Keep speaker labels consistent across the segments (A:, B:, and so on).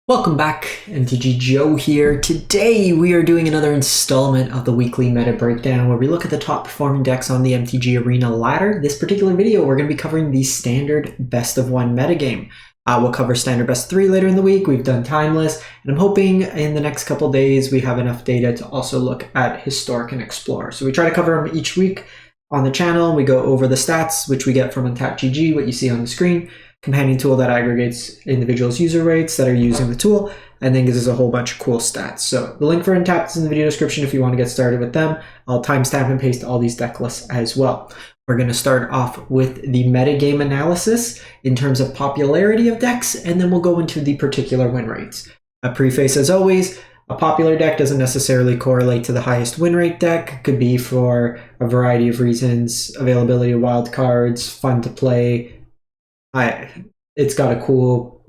A: Welcome back, MTG Joe here. Today we are doing another installment of the weekly meta breakdown where we look at the top performing decks on the MTG Arena ladder. This particular video we're going to be covering the standard best of one metagame. We'll cover standard best 3 later in the week. We've done timeless, and I'm hoping in the next couple days we have enough data to also look at historic and explore. So we try to cover them each week on the channel. We go over the stats, which we get from UntapGG, what you see on the screen. Companion tool that aggregates individuals' user rates that are using the tool, and then gives us a whole bunch of cool stats. So the link for Untapped is in the video description if you want to get started with them. I'll timestamp and paste all these deck lists as well. We're going to start off with the metagame analysis in terms of popularity of decks, and then we'll go into the particular win rates. A preface as always, a popular deck doesn't necessarily correlate to the highest win rate deck. It could be for a variety of reasons: availability of wild cards, fun to play. It's got a cool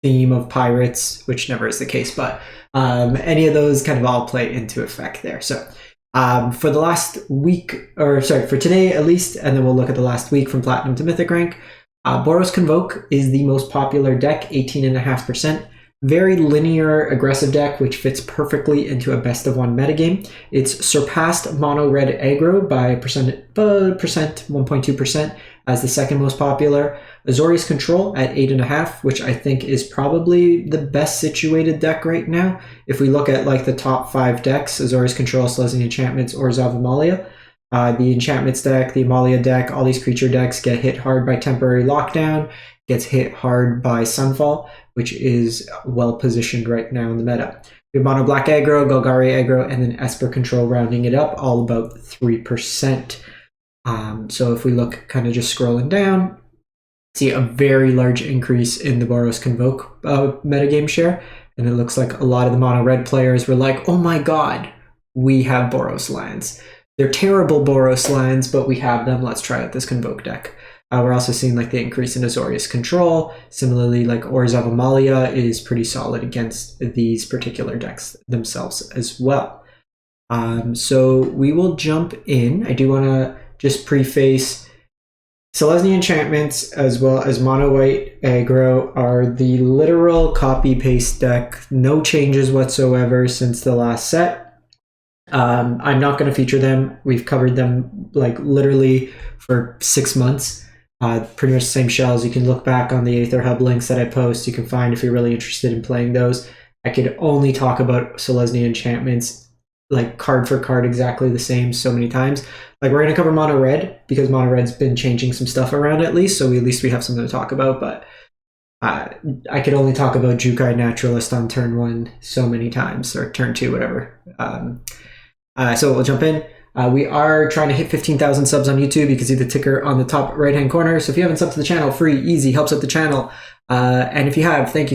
A: theme of pirates, which never is the case, but any of those kind of all play into effect there. So for the last week, or sorry, for today at least, and then we'll look at the last week from Platinum to Mythic rank, Boros Convoke is the most popular deck, 18.5%. Very linear, aggressive deck, which fits perfectly into a best of one metagame. It's surpassed mono Red Aggro by 1.2% as the second most popular. Azorius Control at 8.5%, which I think is probably the best situated deck right now. If we look at like the top 5 decks, Azorius Control, Selesnya Enchantments, Orzhov Amalia. The Enchantments deck, the Amalia deck, all these creature decks get hit hard by Temporary Lockdown, gets hit hard by Sunfall, which is well positioned right now in the meta. We have Mono Black Aggro, Golgari Aggro, and then Esper Control rounding it up, all about 3%. So if we look kind of just scrolling down, see a very large increase in the Boros Convoke metagame share, and it looks like a lot of the mono red players were like, oh my god, we have Boros lands. They're terrible Boros lands, but we have them. Let's try out this Convoke deck. We're also seeing like the increase in Azorius Control. Similarly, like Orzhov Amalia is pretty solid against these particular decks themselves as well. So we will jump in. I do want to just preface Selesnya Enchantments as well as Mono White Aggro are the literal copy-paste deck. No changes whatsoever since the last set. I'm not going to feature them. We've covered them like literally for 6 months. Pretty much the same shells. You can look back on the Aether Hub links that I post. You can find if you're really interested in playing those. I could only talk about Selesnya Enchantments like card for card exactly the same so many times. Like we're going to cover Mono Red because Mono Red's been changing some stuff around at least, so at least we have something to talk about, but I could only talk about Jukai Naturalist on turn 1 so many times, or turn 2, whatever. So we'll jump in. We are trying to hit 15,000 subs on YouTube. You can see the ticker on the top right-hand corner. So if you haven't subbed to the channel, free, easy, helps out the channel. And if you have, thank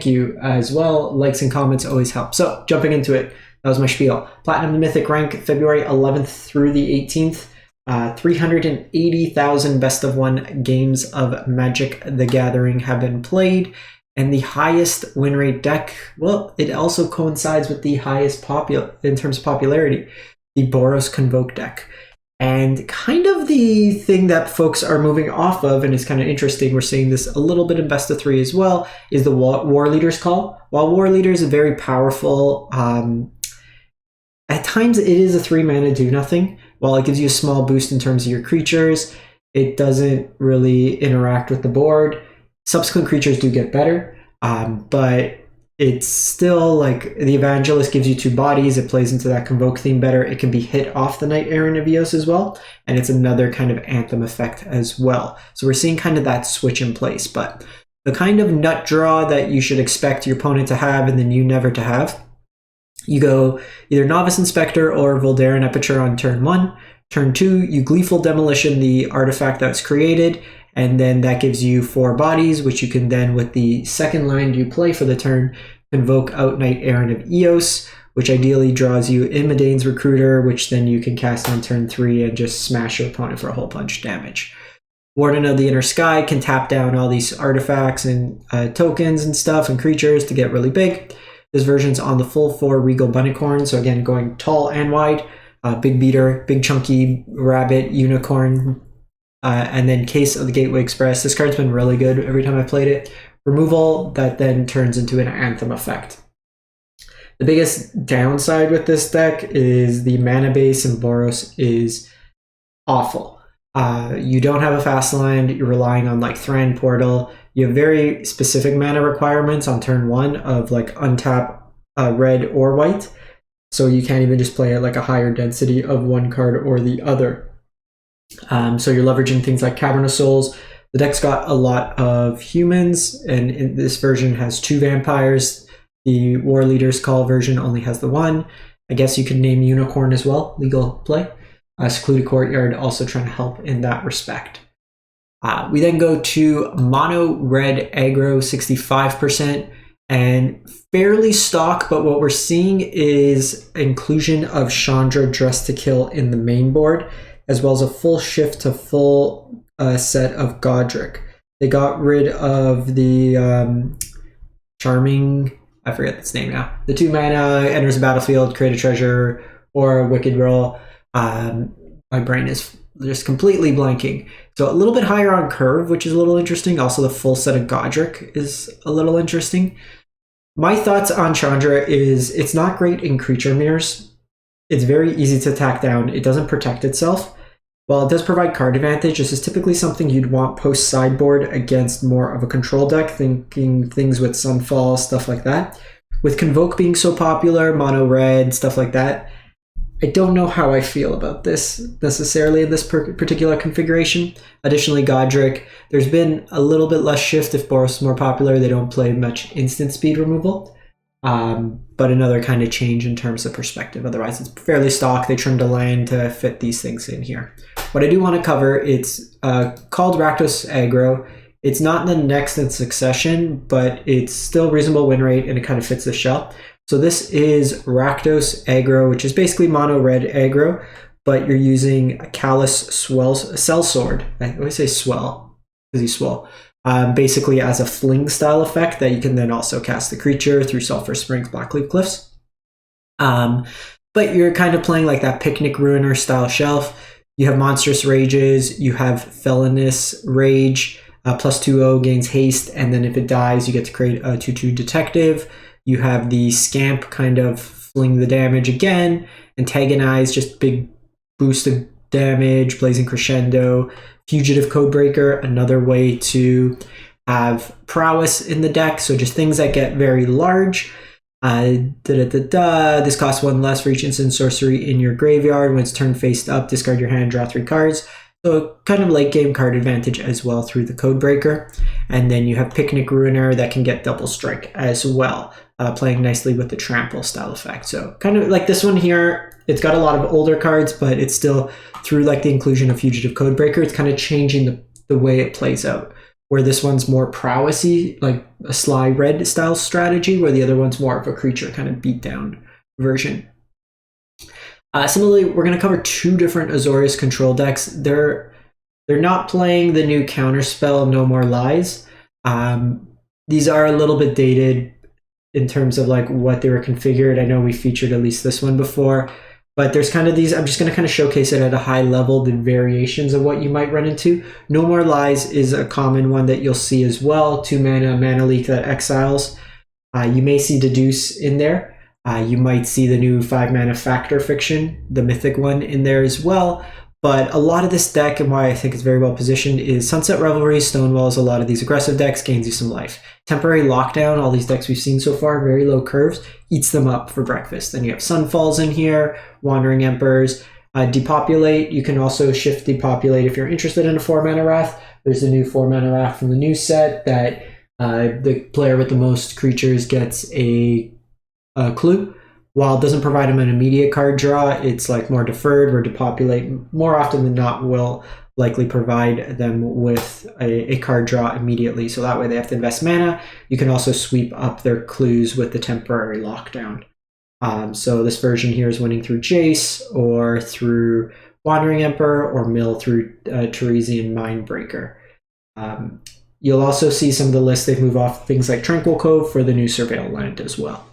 A: you as well. Likes and comments always help. So jumping into it, that was my spiel. Platinum to Mythic rank, February 11th through the 18th. 380,000 best of one games of Magic the Gathering have been played. And the highest win rate deck, well, it also coincides with the highest in terms of popularity, the Boros Convoke deck. And kind of the thing that folks are moving off of, and it's kind of interesting, we're seeing this a little bit in best of 3 as well, is the War Leader's Call. While War Leader is a very powerful, at times it is a 3-mana do-nothing. While it gives you a small boost in terms of your creatures, it doesn't really interact with the board. Subsequent creatures do get better, but it's still like the Evangelist gives you 2 bodies. It plays into that Convoke theme better. It can be hit off the Knight Errant of Eos as well, and it's another kind of Anthem effect as well. So we're seeing kind of that switch in place, but the kind of nut draw that you should expect your opponent to have and then you never to have, you go either Novice Inspector or Voldaren Aperture on turn 1. Turn 2, you Gleeful Demolition the artifact that's created, and then that gives you 4 bodies, which you can then, with the second line you play for the turn, convoke out Knight Errant of Eos, which ideally draws you Imadane's Recruiter, which then you can cast on turn 3 and just smash your opponent for a whole bunch of damage. Warden of the Inner Sky can tap down all these artifacts and tokens and stuff and creatures to get really big. This version's on the full 4 Regal Bunnicorn, so again, going tall and wide. Big beater, big chunky rabbit, unicorn, and then Case of the Gateway Express. This card's been really good every time I've played it. removal that then turns into an Anthem effect. The biggest downside with this deck is the mana base in Boros is awful. You don't have a fast land, you're relying on like Thran Portal. You have very specific mana requirements on turn 1 of like untap red or white. So you can't even just play at like a higher density of one card or the other. So you're leveraging things like Cavern of Souls. The deck's got a lot of humans, and in this version has 2 vampires. The War Leader's Call version only has the 1. I guess you could name Unicorn as well, legal play. Secluded Courtyard also trying to help in that respect. We then go to Mono Red Aggro 65%, and fairly stock, but what we're seeing is inclusion of Chandra Dress to Kill in the main board, as well as a full shift to full set of Godric. They got rid of the Charming, I forget its name now. The 2 mana, enters the battlefield, create a treasure, or a Wicked Roll. My brain is just completely blanking. So a little bit higher on curve, which is a little interesting. Also, the full set of Godric is a little interesting. My thoughts on Chandra is it's not great in creature mirrors. It's very easy to attack down. It doesn't protect itself. While it does provide card advantage, this is typically something you'd want post sideboard against more of a control deck, thinking things with Sunfall, stuff like that. With Convoke being so popular, mono red, stuff like that, I don't know how I feel about this necessarily in this particular configuration. Additionally, Godric, there's been a little bit less shift if Boros is more popular. They don't play much instant speed removal, but another kind of change in terms of perspective. Otherwise, it's fairly stock. They trimmed a land to fit these things in here. What I do want to cover, it's called Rakdos Aggro. It's not the next in succession, but it's still reasonable win rate, and it kind of fits the shell. So this is Rakdos Aggro, which is basically mono red aggro, but you're using a Callous Sellsword. I always say swell because he's swell. Basically as a fling style effect that you can then also cast the creature through Sulphur Springs, Blackleaf Cliffs. But you're kind of playing like that Picnic Ruiner style shelf. You have Monstrous Rages, you have Felonious Rage, +2/0 gains haste, and then if it dies, you get to create a 2/2 Detective. You have the Scamp kind of fling the damage again, Antagonize, just big boost of damage, Blazing Crescendo, Fugitive Codebreaker, another way to have prowess in the deck, so just things that get very large. This costs 1 less for each instant sorcery in your graveyard. When it's turned face up, discard your hand, draw 3 cards. So kind of late game card advantage as well through the Codebreaker. And then you have Picnic Ruiner that can get double strike as well, playing nicely with the Trample style effect. So kind of like this one here, it's got a lot of older cards, but it's still through like the inclusion of Fugitive Codebreaker, it's kind of changing the way it plays out. Where this one's more prowessy, like a Sly Red style strategy, where the other one's more of a creature kind of beatdown version. Similarly, we're going to cover 2 different Azorius Control decks. They're not playing the new counterspell No More Lies. These are a little bit dated in terms of like what they were configured. I know we featured at least this one before, but there's kind of these, I'm just going to kind of showcase it at a high level, the variations of what you might run into. No More Lies is a common one that you'll see as well. 2 mana leak that exiles. You may see Deduce in there. You might see the new 5 mana Factor Fiction, the mythic one, in there as well. But a lot of this deck, and why I think it's very well positioned, is Sunset Revelry, Stonewalls, a lot of these aggressive decks, gains you some life. Temporary Lockdown, all these decks we've seen so far, very low curves, eats them up for breakfast. Then you have Sunfalls in here, Wandering Emperors. Depopulate, you can also shift Depopulate if you're interested in a 4 mana Wrath. There's a new 4 mana Wrath from the new set that the player with the most creatures gets a clue. While it doesn't provide them an immediate card draw, it's like more deferred, where Depopulate more often than not will likely provide them with a card draw immediately. So that way they have to invest mana. You can also sweep up their clues with the Temporary Lockdown. So this version here is winning through Jace, or through Wandering Emperor, or mill through Teresian Mindbreaker. You'll also see some of the lists, they've moved off things like Tranquil Cove for the new Surveil land as well.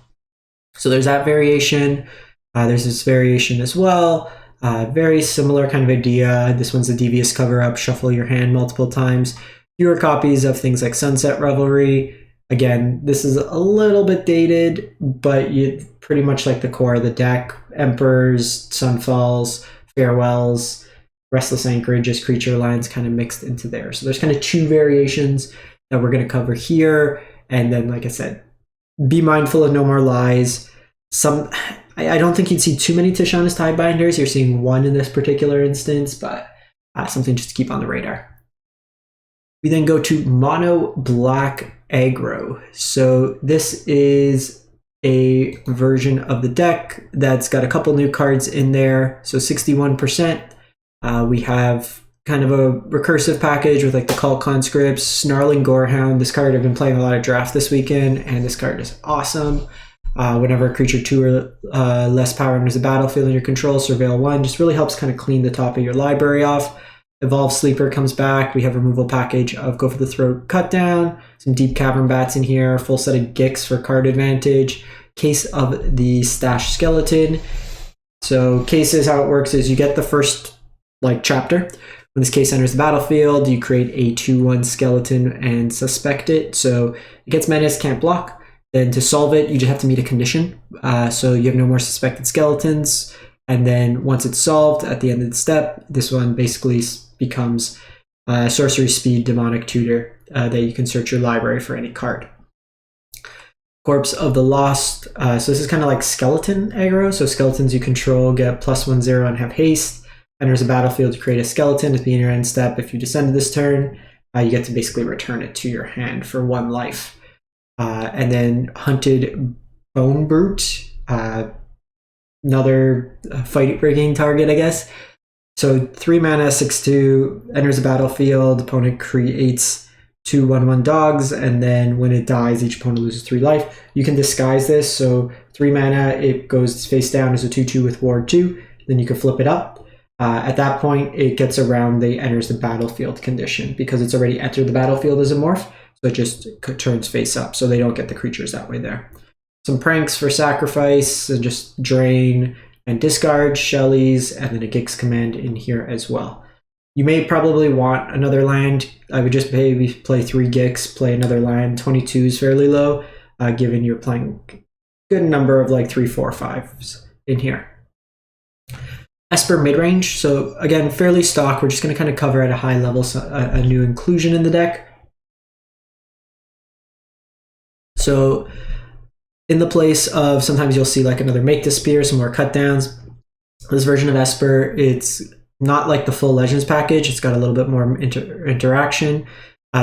A: So there's that variation. There's this variation as well. Very similar kind of idea. This one's a Devious Cover-Up, shuffle your hand multiple times. Fewer copies of things like Sunset Revelry. Again, this is a little bit dated, but you pretty much like the core of the deck. Emperors, Sunfalls, Farewells, Restless Anchorages, Creature Lines kind of mixed into there. So there's kind of 2 variations that we're going to cover here. And then, like I said, be mindful of No More Lies. I don't think you'd see too many Tishana's Tidebinders. You're seeing 1 in this particular instance, but something just to keep on the radar. We then go to Mono Black Aggro. So this is a version of the deck that's got a couple new cards in there. So 61%. We have kind of a recursive package with like the Cult Conscripts, Snarling Gorehound. This card, I've been playing a lot of draft this weekend, and this card is awesome. Whenever a creature 2 or less power enters the battlefield in your control, surveil 1, just really helps kind of clean the top of your library off. Evolve Sleeper comes back. We have removal package of Go for the Throat Cut Down, some Deep Cavern Bats in here, full set of Gix for card advantage, Case of the Stash Skeleton. So cases, how it works is you get the first chapter. When this case enters the battlefield, you create a 2/1 skeleton and suspect it. So it gets menace, can't block. Then to solve it, you just have to meet a condition. So you have no more suspected skeletons. And then once it's solved, at the end of the step, this one basically becomes Sorcery Speed Demonic Tutor that you can search your library for any card. Corpse of the Lost. So this is kind of like skeleton aggro. So skeletons you control get +1/0 and have haste. Enters a battlefield to create a skeleton at the beginning of your end step. If you descend this turn, you get to basically return it to your hand for 1 life. And then Hunted Bone Brute. Another fight breaking target, I guess. So 3 mana, 6/2, enters the battlefield. Opponent creates 2 1/1 dogs, and then when it dies, each opponent loses 3 life. You can disguise this. So 3 mana, it goes face down as a 2/2 with Ward 2. Then you can flip it up. At that point, it gets around the enters the battlefield condition because it's already entered the battlefield as a morph. So it just turns face up. So they don't get the creatures that way there. Some pranks for sacrifice, and just drain and discard, Shellies, and then a Gix command in here as well. You may probably want another land. I would just maybe play 3 Gix, play another land. 22 is fairly low, given you're playing a good number of 3, 4, 5s in here. Esper Midrange. So again, fairly stock. We're just going to kind of cover at a high level a new inclusion in the deck. So in the place of, sometimes you'll see another Make Disappear, some more cut downs. This version of Esper, it's not like the full Legends package. It's got a little bit more interaction.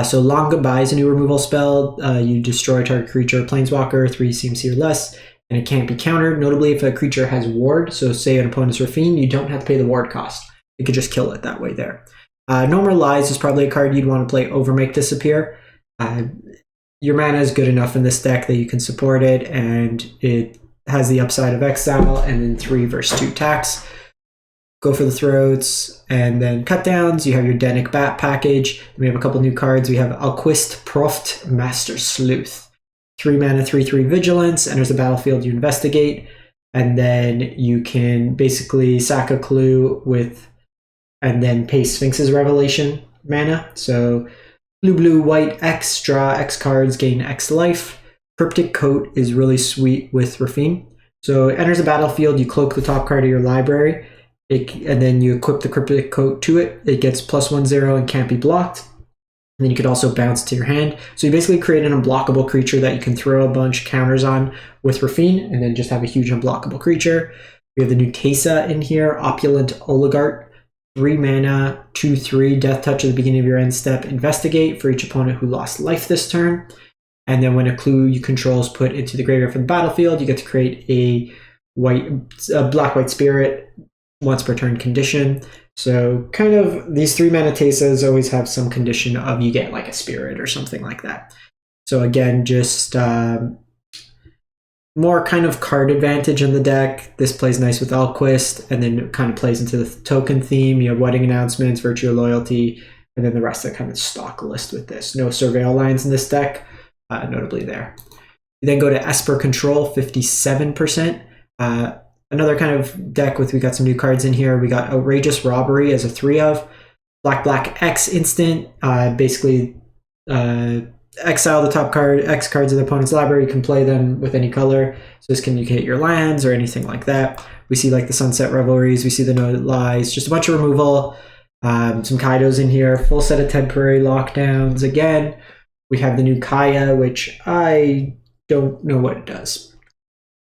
A: So Long Goodbye is a new removal spell. You destroy target creature, Planeswalker, 3 CMC or less, and it can't be countered. Notably, if a creature has ward, so say an opponent's Rafine, you don't have to pay the ward cost. You could just kill it that way there. No More Lies is probably a card you'd want to play over Make Disappear. Your mana is good enough in this deck that you can support it, and it has the upside of exile, and then 3 versus 2 attacks. Go for the Throats, and then cut downs. You have your Denic Bat package. We have a couple new cards. We have Alquist Proft Master Sleuth. 3 mana, 3/3 Vigilance. Enters the battlefield, you investigate, and then you can basically sack a clue with, and then pay Sphinx's Revelation mana. So blue, white, X, draw X cards, gain X life. Cryptic Coat is really sweet with Rafine. So it enters the battlefield, you cloak the top card of your library, and then you equip the Cryptic Coat to it. It gets +1/0 and can't be blocked. And then you could also bounce to your hand. So you basically create an unblockable creature that you can throw a bunch of counters on with Rafine, and then just have a huge unblockable creature. We have the new Tesa in here, Opulent Oligarch. 3 mana, 2/3, Death Touch at the beginning of your end step, investigate for each opponent who lost life this turn. And then when a clue you control is put into the graveyard from the battlefield, you get to create a black-white spirit once per turn condition. So kind of these 3 mana Tesas always have some condition of you get a spirit or something like that. So again, just more kind of card advantage in the deck. This plays nice with Alquist, and then it kind of plays into the token theme. You have Wedding Announcements, Virtue of Loyalty, and then the rest of kind of stock list with this. No Surveil lines in this deck, notably there. We then go to Esper Control, 57%. Another kind of deck we got some new cards in here. We got Outrageous Robbery as a 3 of. Black X instant. Basically, exile the top card, X cards of the opponent's library. You can play them with any color. So this can indicate your lands or anything like that. We see like the Sunset Revelries. We see the No Lies. Just a bunch of removal. Some Kaidos in here. Full set of temporary lockdowns. Again, we have the new Kaya, which I don't know what it does.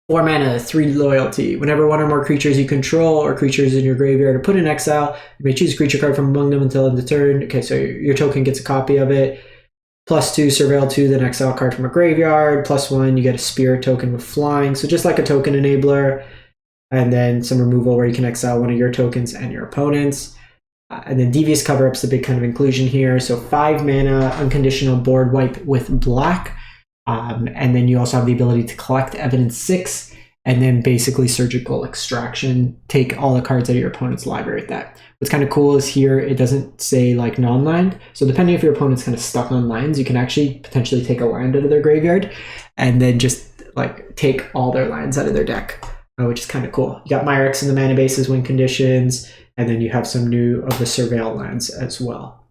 A: 4 mana, 3 loyalty. Whenever one or more creatures you control or creatures in your graveyard are put in exile, you may choose a creature card from among them until end of turn. Okay, so your token gets a copy of it. +2, surveil 2, then exile card from a graveyard. +1, you get a spirit token with flying. So just like a token enabler. And then some removal where you can exile one of your tokens and your opponent's. And then Devious Cover-Up's the big kind of inclusion here. So 5 mana, unconditional board wipe with black. And then you also have the ability to collect Evidence 6, and then basically Surgical Extraction, take all the cards out of your opponent's library with that. What's kind of cool is here, it doesn't say like non-land. So depending if your opponent's kind of stuck on lands, you can actually potentially take a land out of their graveyard, and then just like take all their lands out of their deck, which is kind of cool. You got Myrex in the mana bases, win conditions, and then you have some new of the Surveil lands as well.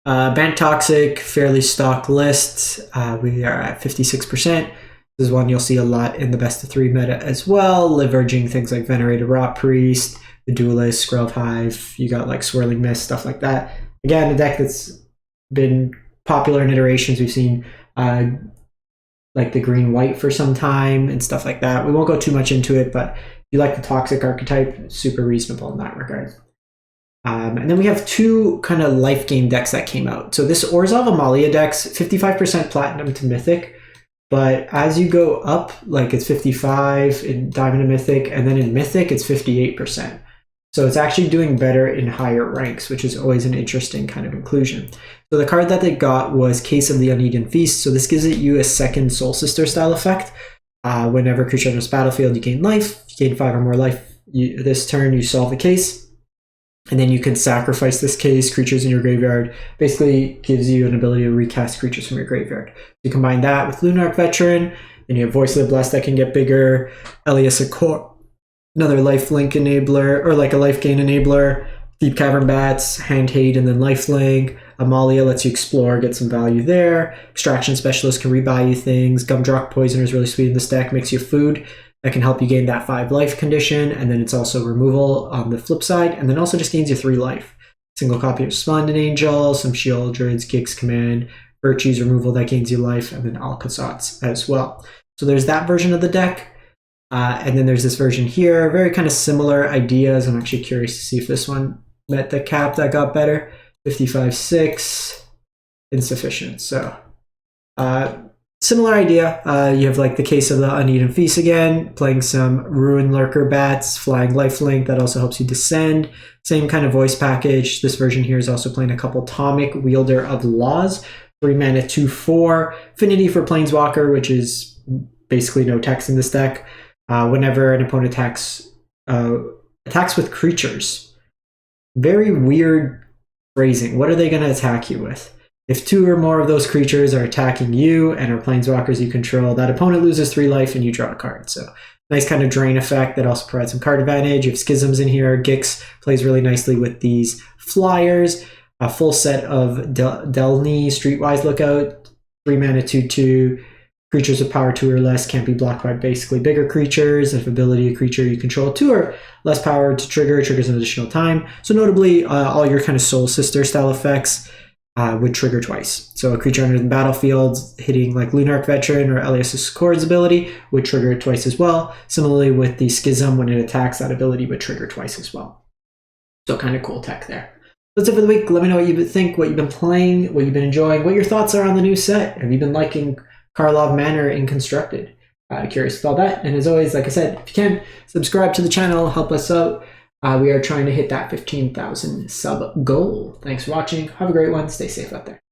A: Bant Toxic, fairly stock list. We are at 56%. This is one you'll see a lot in the best of 3 meta as well, leveraging things like Venerated Rot Priest, the Duelist, Skreld Hive. You got like Swirling Mist, stuff like that. Again, a deck that's been popular in iterations. We've seen like the green-white for some time and stuff like that. We won't go too much into it, but if you like the Toxic archetype, super reasonable in that regard. And then we have 2 kind of life gain decks that came out. So this Orzhov Amalia deck's 55% platinum to mythic, but as you go up, like it's 55 in diamond and mythic, and then in mythic it's 58%. So it's actually doing better in higher ranks, which is always an interesting kind of inclusion. So the card that they got was Case of the Uneaten Feast. So this gives it you a second Soul Sister style effect. Whenever a creature enters the battlefield, you gain life. You gain 5 or more life this turn, you solve the case. And then you can sacrifice this case, creatures in your graveyard. Basically gives you an ability to recast creatures from your graveyard. You combine that with Lunarch Veteran, then you have Voice of the Blessed that can get bigger, Elias Accord, another lifelink enabler, or like a life gain enabler, Deep Cavern Bats, Hand Hate, and then Lifelink. Amalia lets you explore, get some value there. Extraction Specialist can rebuy you things. Gumdrop Poisoner is really sweet in this deck, makes you food that can help you gain that 5 life condition, and then it's also removal on the flip side, and then also just gains you 3 life. Single copy of Splendid Angel, some Shieldred's, Gig's Command, Virtue's removal that gains you life, and then Alcazat's as well. So there's that version of the deck, and then there's this version here, very kind of similar ideas. I'm actually curious to see if this one met the cap that got better. 55.6, insufficient. So similar idea. You have like the Case of the Uneaten Feast again, playing some Ruin Lurker Bats, flying lifelink that also helps you descend. Same kind of voice package. This version here is also playing a couple Tomic, Wielder of Laws, 3 mana, 2/4. Affinity for Planeswalker, which is basically no text in this deck. Whenever an opponent attacks with creatures. Very weird phrasing. What are they going to attack you with? If 2 or more of those creatures are attacking you and are planeswalkers you control, that opponent loses 3 life and you draw a card. So nice kind of drain effect that also provides some card advantage. You have Schisms in here. Gix plays really nicely with these flyers. A full set of Delny, Streetwise Lookout, 3 mana, 2/2. Creatures with power 2 or less can't be blocked by basically bigger creatures. If ability a creature you control 2 or less power to triggers an additional time. So notably, all your kind of Soul Sister style effects would trigger twice. So a creature under the battlefield hitting like Lunarch Veteran or Elias Accord's ability would trigger it twice as well. Similarly with the Schism, when it attacks, that ability would trigger twice as well. So kind of cool tech there. That's it for the week. Let me know what you think, what you've been playing, what you've been enjoying, what your thoughts are on the new set. Have you been liking Karlov Manor in Constructed? Curious about that. And as always, like I said, if you can, subscribe to the channel, help us out. We are trying to hit that 15,000 sub goal. Thanks for watching. Have a great one. Stay safe out there.